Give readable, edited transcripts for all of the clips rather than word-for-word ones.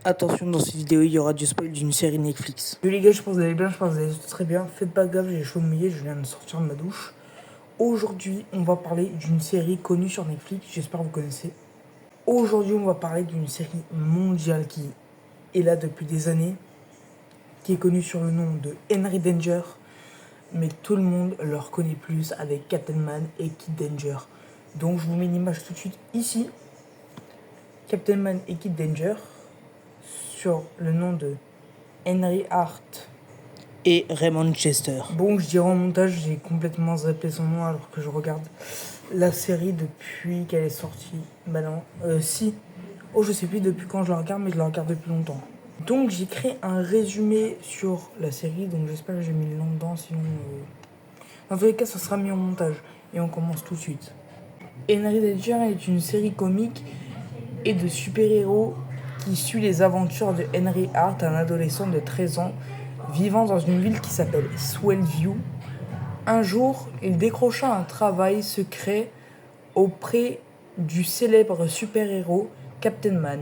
Attention, dans cette vidéo, il y aura du spoil d'une série Netflix. Salut les gars, je pense que vous allez bien, je pense que vous allez très bien. Faites pas gaffe, j'ai les cheveux mouillés, je viens de sortir de ma douche. Aujourd'hui, on va parler d'une série connue sur Netflix, j'espère que vous connaissez. Aujourd'hui, on va parler d'une série mondiale qui est là depuis des années, qui est connue sur le nom de Henry Danger, mais tout le monde le reconnaît plus avec Captain Man et Kid Danger. Donc je vous mets une image tout de suite ici. Captain Man et Kid Danger, sur le nom de Henry Hart Et Raymond Chester. Bon, je dirais en montage, j'ai complètement zappé son nom alors que je regarde la série depuis qu'elle est sortie. Bah non, si. Oh, je sais plus depuis quand je la regarde, mais je la regarde depuis longtemps. Donc j'ai créé un résumé sur la série, donc j'espère que j'ai mis le nom dedans, sinon... Dans tous les cas, ça sera mis en montage. Et on commence tout de suite. Henry Danger est une série comique et de super-héros qui suit les aventures de Henry Hart, un adolescent de 13 ans, vivant dans une ville qui s'appelle Swellview. Un jour, il décrocha un travail secret auprès du célèbre super-héros Captain Man.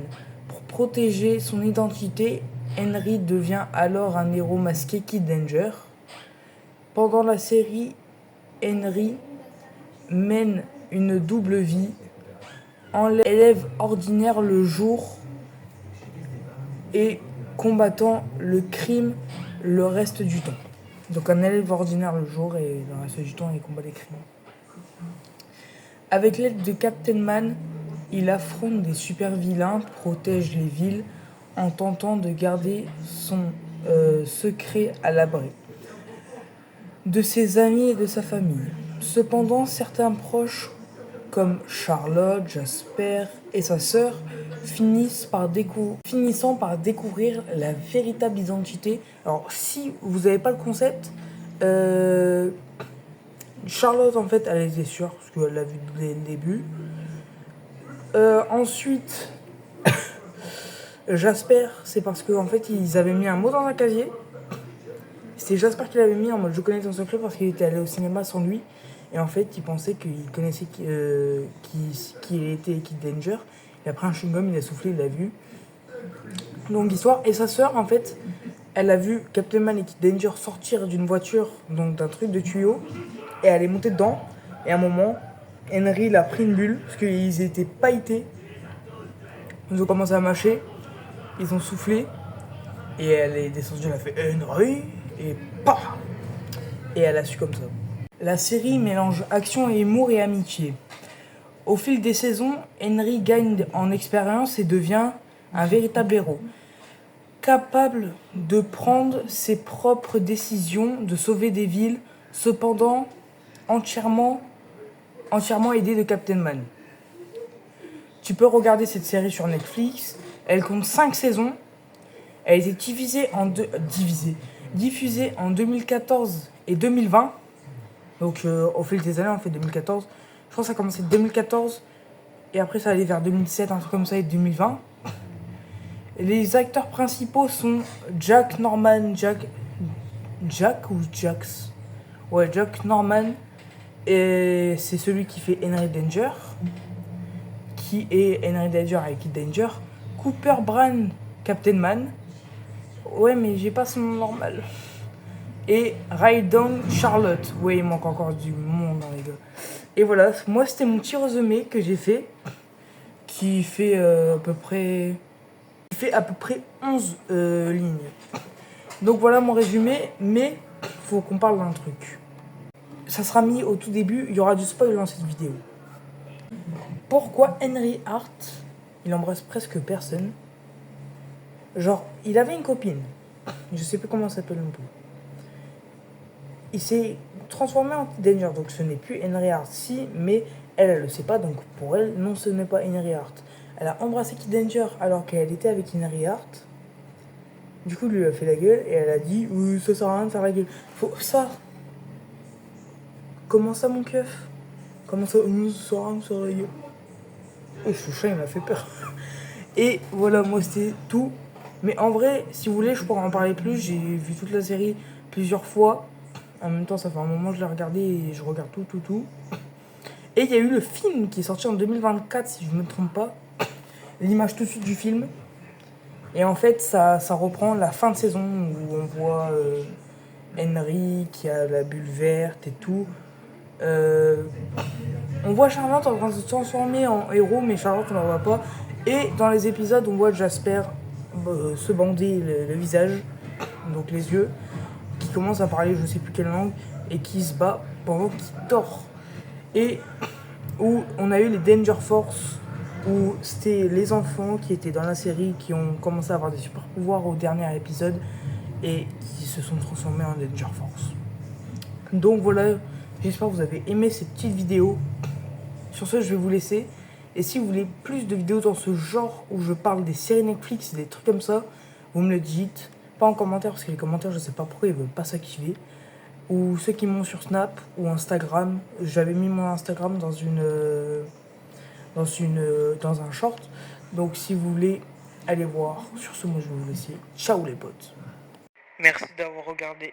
Pour protéger son identité, Henry devient alors un héros masqué Kid Danger. Pendant la série, Henry mène une double vie, élève ordinaire le jour et combattant le crime le reste du temps. Donc un élève ordinaire le jour et le reste du temps il combat les crimes. Avec l'aide de Captain Man, il affronte des super vilains, protège les villes en tentant de garder son secret à l'abri de ses amis et de sa famille. Cependant, certains proches comme Charlotte, Jasper et sa sœur finissant par découvrir la véritable identité. Alors, si vous n'avez pas le concept, Charlotte, en fait, elle était sûre, parce qu'elle l'a vu dès le début. Ensuite, Jasper, c'est parce qu'en fait, ils avaient mis un mot dans un casier. C'est Jasper qui l'avait mis en mode je connais ton secret parce qu'il était allé au cinéma sans lui. Et en fait, il pensait qu'il connaissait qui était Kid Danger. Et après un chewing-gum, il a soufflé, il l'a vu. Longue histoire. Et sa sœur, en fait, elle a vu Captain Man et Kid Danger sortir d'une voiture, donc d'un truc de tuyau. Et elle est montée dedans. Et à un moment, Henry l'a pris une bulle parce qu'ils étaient pailletés. Ils ont commencé à mâcher. Ils ont soufflé. Et elle est descendue, elle a fait Henry. Et paf! Et elle a su comme ça. La série mélange action et humour et amitié. Au fil des saisons, Henry gagne en expérience et devient un véritable héros. Capable de prendre ses propres décisions, de sauver des villes, cependant entièrement aidé de Captain Man. Tu peux regarder cette série sur Netflix. Elle compte 5 saisons. Elle a été diffusée en 2014 et 2020. Donc au fil des années, on fait 2014. Je crois que ça a commencé en 2014. Et après, ça allait vers 2017, un truc comme ça, et 2020. Les acteurs principaux sont Jack Norman, Jack ou Jax. Ouais, Jack Norman. Et c'est celui qui fait Henry Danger. Qui est Henry Danger avec Kid Danger. Cooper Brand, Captain Man. Ouais, mais j'ai pas son nom normal. Et Raydon Charlotte. Ouais, il manque encore du monde dans les gars. Et voilà, moi c'était mon petit résumé que j'ai fait. Qui fait à peu près 11 lignes. Donc voilà mon résumé, mais faut qu'on parle d'un truc. Ça sera mis au tout début, il y aura du spoil dans cette vidéo. Pourquoi Henry Hart, il embrasse presque personne? Genre, il avait une copine. Je sais plus comment ça s'appelle non plus. Il s'est transformé en Danger, donc ce n'est plus Henry Hart. Si, mais elle le sait pas, donc pour elle, non, ce n'est pas Henry Hart. Elle a embrassé Kid Danger alors qu'elle était avec Henry Hart. Du coup, lui a fait la gueule et elle a dit ça sert à rien de faire la gueule. Faut ça. Comment ça, mon keuf? Comment ça, ça sert à rien de faire la gueule? Oh, ce chat, il m'a fait peur. Et voilà, moi, c'était tout. Mais en vrai, si vous voulez, je pourrais en parler plus. J'ai vu toute la série plusieurs fois. En même temps, ça fait un moment que je l'ai regardé et je regarde tout. Et il y a eu le film qui est sorti en 2024, si je ne me trompe pas. L'image tout de suite du film. Et en fait, ça reprend la fin de saison où on voit Henry qui a la bulle verte et tout. On voit Charlotte en train de se transformer en héros, mais Charlotte on la voit pas. Et dans les épisodes, on voit Jasper se bander le visage, donc les yeux, qui commence à parler je sais plus quelle langue et qui se bat pendant qu'il dort. Et où on a eu les Danger Force, où c'était les enfants qui étaient dans la série qui ont commencé à avoir des super pouvoirs au dernier épisode et qui se sont transformés en Danger Force. Donc voilà, j'espère que vous avez aimé cette petite vidéo. Sur ce, je vais vous laisser. Et si vous voulez plus de vidéos dans ce genre où je parle des séries Netflix et des trucs comme ça, vous me le dites. Pas en commentaire, parce que les commentaires, je sais pas pourquoi ils veulent pas s'activer. Ou ceux qui m'ont sur Snap ou Instagram. J'avais mis mon Instagram dans un short. Donc si vous voulez, allez voir. Sur ce, moi je vais vous laisser. Ciao les potes. Merci d'avoir regardé.